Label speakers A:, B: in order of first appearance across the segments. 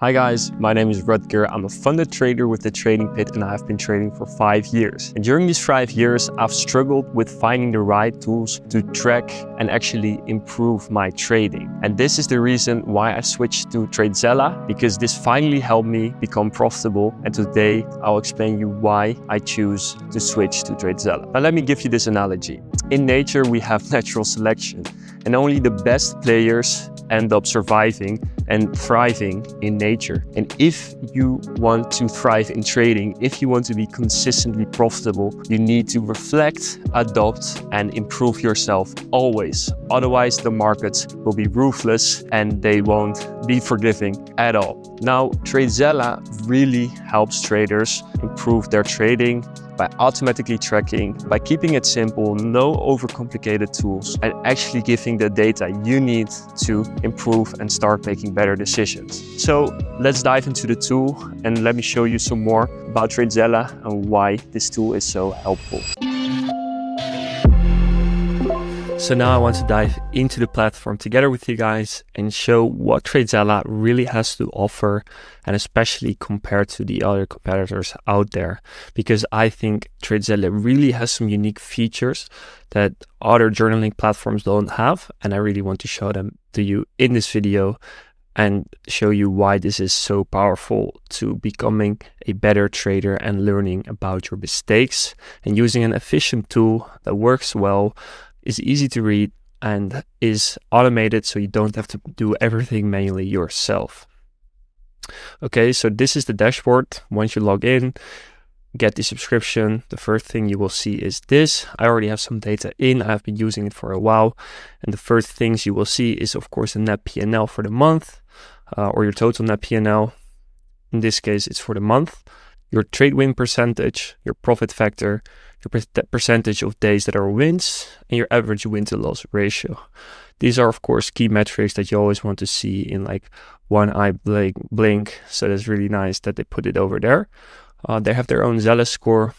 A: Hi guys, my name is Rutger. I'm a funded trader with the Trading Pit and I've been trading for 5 years. And during these 5 years, I've struggled with finding the right tools to track and actually improve my trading. And this is the reason why I switched to Tradezella, because this finally helped me become profitable. And today I'll explain you why I choose to switch to Tradezella. Now let me give you this analogy. In nature, we have natural selection and only the best players end up surviving and thriving in nature. And if you want to thrive in trading, if you want to be consistently profitable, you need to reflect, adopt, and improve yourself always. Otherwise, the markets will be ruthless and they won't be forgiving at all. Now, Tradezella really helps traders improve their trading by automatically tracking, by keeping it simple, no overcomplicated tools, and actually giving the data you need to improve and start making better decisions. So let's dive into the tool and let me show you some more about Tradezella and why this tool is so helpful. So now I want to dive into the platform together with you guys and show what Tradezella really has to offer, and especially compared to the other competitors out there, because I think Tradezella really has some unique features that other journaling platforms don't have, and I really want to show them to you in this video and show you why this is so powerful to becoming a better trader and learning about your mistakes and using an efficient tool that works well, is easy to read, and is automated, so you don't have to do everything manually yourself. Okay, so this is the dashboard. Once you log in, get the subscription, the first thing you will see is this. I already have some data in. I've been using it for a while, and the first things you will see is, of course, the net P&L for the month, or your total net P&L. In this case, it's for the month. Your trade win percentage, your profit factor, your percentage of days that are wins, and your average win to loss ratio. These are, of course, key metrics that you always want to see in like one eye blink. So that's really nice that they put it over there. They have their own Zella score,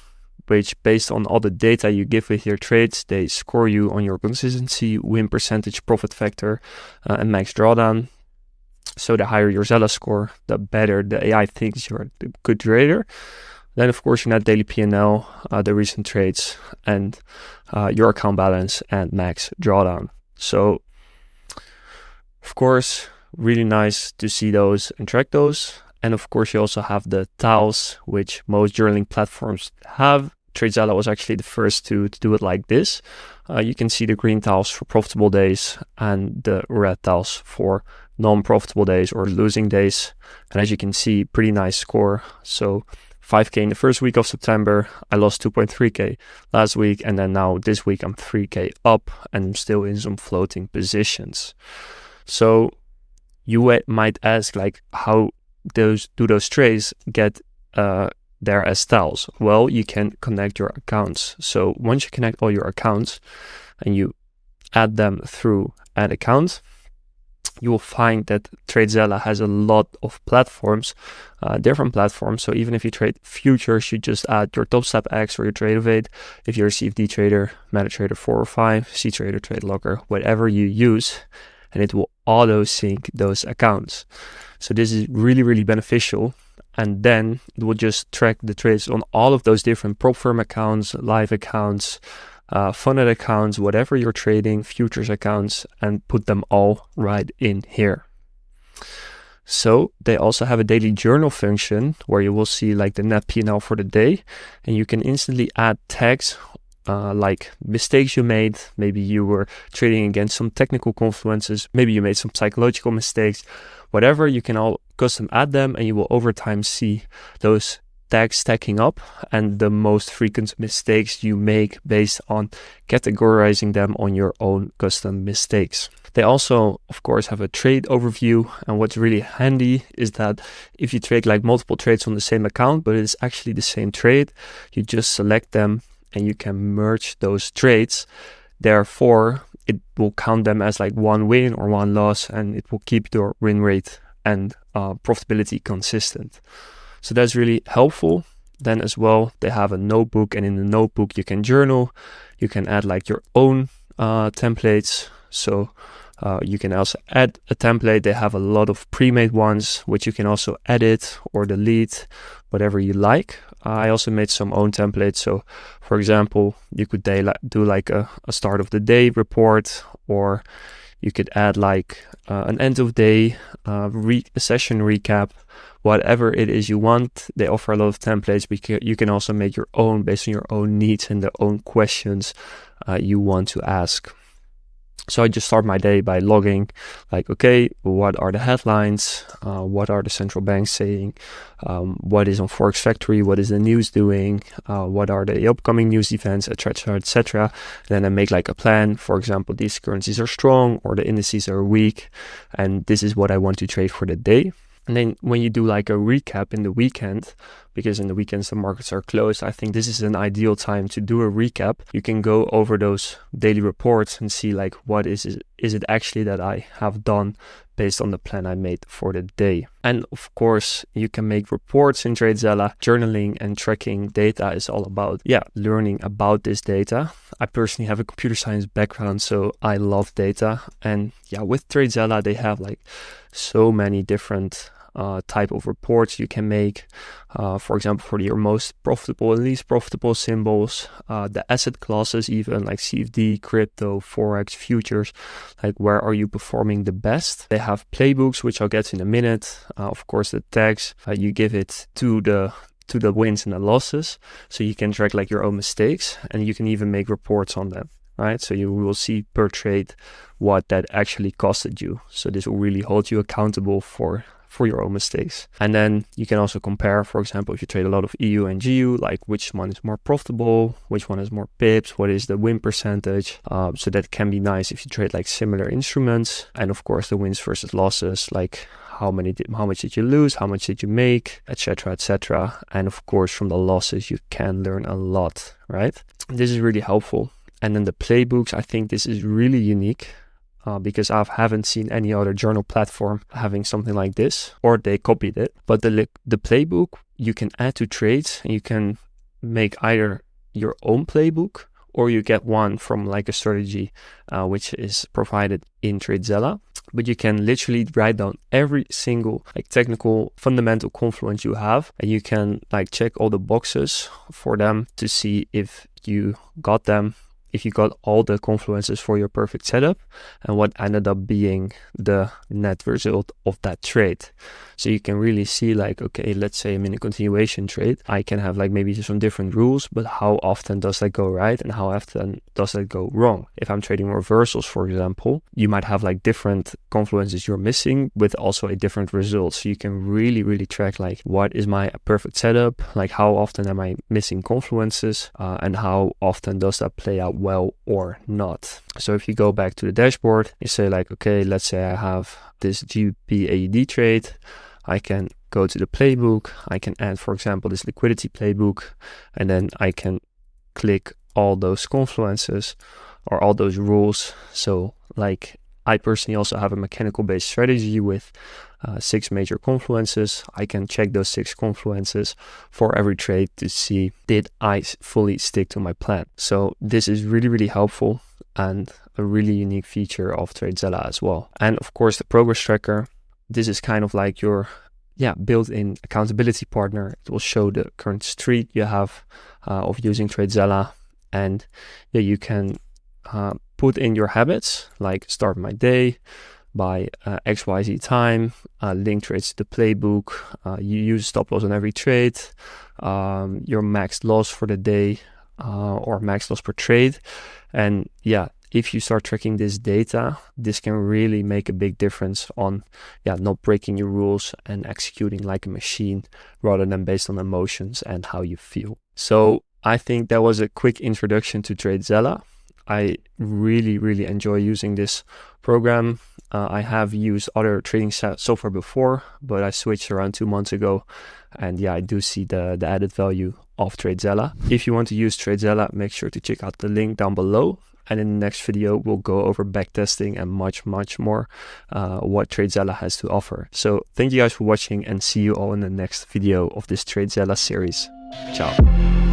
A: which based on all the data you give with your trades, they score you on your consistency, win percentage, profit factor, and max drawdown. So the higher your Zella score, the better the AI thinks you're a good trader. Then, of course, your net daily P&L, the recent trades, and your account balance and max drawdown. So, of course, really nice to see those and track those. And of course, you also have the tiles, which most journaling platforms have. Tradezella was actually the first to do it like this. You can see the green tiles for profitable days and the red tiles for non-profitable days or losing days. And as you can see, pretty nice score. So 5K in the first week of September, I lost 2.3K last week, and then now this week I'm 3K up and I'm still in some floating positions. So you might ask, like, how do those trades get there as tiles? Well, you can connect your accounts. So once you connect all your accounts and you add them through add account, you will find that Tradezella has a lot of platforms, different platforms. So even if you trade futures, you just add your TopStep X or your Tradevate. If you're a CFD trader, MetaTrader 4 or 5, CTrader, TradeLocker, whatever you use, and it will auto sync those accounts. So this is really, really beneficial. And then it will just track the trades on all of those different prop firm accounts, live accounts, funded accounts, whatever you're trading, futures accounts, and put them all right in here. So they also have a daily journal function where you will see like the net P&L for the day, and you can instantly add tags like mistakes you made. Maybe you were trading against some technical confluences, maybe you made some psychological mistakes, whatever, you can all custom add them, and you will over time see those tags stacking up and the most frequent mistakes you make based on categorizing them on your own custom mistakes. They also, of course, have a trade overview, and what's really handy is that if you trade like multiple trades on the same account, but it's actually the same trade, you just select them and you can merge those trades. Therefore, it will count them as like one win or one loss, and it will keep your win rate and profitability consistent. So that's really helpful. Then as well, they have a notebook, and in the notebook you can journal. You can add like your own templates. So You can also add a template. They have a lot of pre-made ones, which you can also edit or delete, whatever you like. I also made some own templates. So for example, you could do like a start of the day report, or you could add like an end of day, a session recap, whatever it is you want. They offer a lot of templates, because you can also make your own based on your own needs and the own questions you want to ask. So I just start my day by logging, like, okay, what are the headlines? What are the central banks saying? What is on Forex Factory? What is the news doing? What are the upcoming news events, etc., etc. Then I make like a plan. For example, these currencies are strong or the indices are weak, and this is what I want to trade for the day. And then when you do like a recap in the weekend, because in the weekends the markets are closed, I think this is an ideal time to do a recap. You can go over those daily reports and see like, what is it actually that I have done based on the plan I made for the day. And of course, you can make reports in Tradezella. Journaling and tracking data is all about, learning about this data. I personally have a computer science background, so I love data. And with Tradezella, they have like so many different type of reports you can make. For example, for your most profitable and least profitable symbols, the asset classes, even like CFD, crypto, Forex, futures, like where are you performing the best? They have playbooks, which I'll get to in a minute. Of course, the tags, you give it to the wins and the losses, so you can track like your own mistakes, and you can even make reports on them. Right, so you will see per trade what that actually costed you. So this will really hold you accountable for your own mistakes. And then you can also compare, for example, if you trade a lot of EU and GU, like which one is more profitable, which one has more pips, what is the win percentage. So that can be nice if you trade like similar instruments. And of course the wins versus losses, like how much did you lose, how much did you make, etc., etc. And of course from the losses you can learn a lot, right? This is really helpful. And then the playbooks, I think this is really unique. Because I haven't seen any other journal platform having something like this, or they copied it. But the playbook you can add to trades, and you can make either your own playbook, or you get one from like a strategy which is provided in Tradezella. But you can literally write down every single like technical fundamental confluence you have, and you can like check all the boxes for them to see if you got them, if you got all the confluences for your perfect setup, and what ended up being the net result of that trade. So you can really see like, okay, let's say I'm in a continuation trade. I can have like maybe some different rules, but how often does that go right and how often does that go wrong? If I'm trading reversals, for example, you might have like different confluences you're missing with also a different result. So you can really, really track like, what is my perfect setup? Like how often am I missing confluences and how often does that play out well or not? So if you go back to the dashboard, you say like, okay, let's say I have this GBP-AUD trade. I can go to the playbook. I can add, for example, this liquidity playbook, and then I can click all those confluences or all those rules. So like I personally also have a mechanical based strategy with 6 major confluences. I can check those 6 confluences for every trade to see, did I fully stick to my plan? So this is really, really helpful and a really unique feature of Tradezella as well. And of course the progress tracker. This is kind of like your built-in accountability partner. It will show the current streak you have of using Tradezella, and you can put in your habits, like start my day by XYZ time, link trades to the playbook, you use stop loss on every trade, your max loss for the day or max loss per trade. And if you start tracking this data, this can really make a big difference on not breaking your rules and executing like a machine rather than based on emotions and how you feel. So I think that was a quick introduction to Tradezella. I really, really enjoy using this program. I have used other trading software before, but I switched around 2 months ago. And I do see the added value of Tradezella. If you want to use Tradezella, make sure to check out the link down below. And in the next video, we'll go over backtesting and much, much more what Tradezella has to offer. So thank you guys for watching, and see you all in the next video of this Tradezella series. Ciao.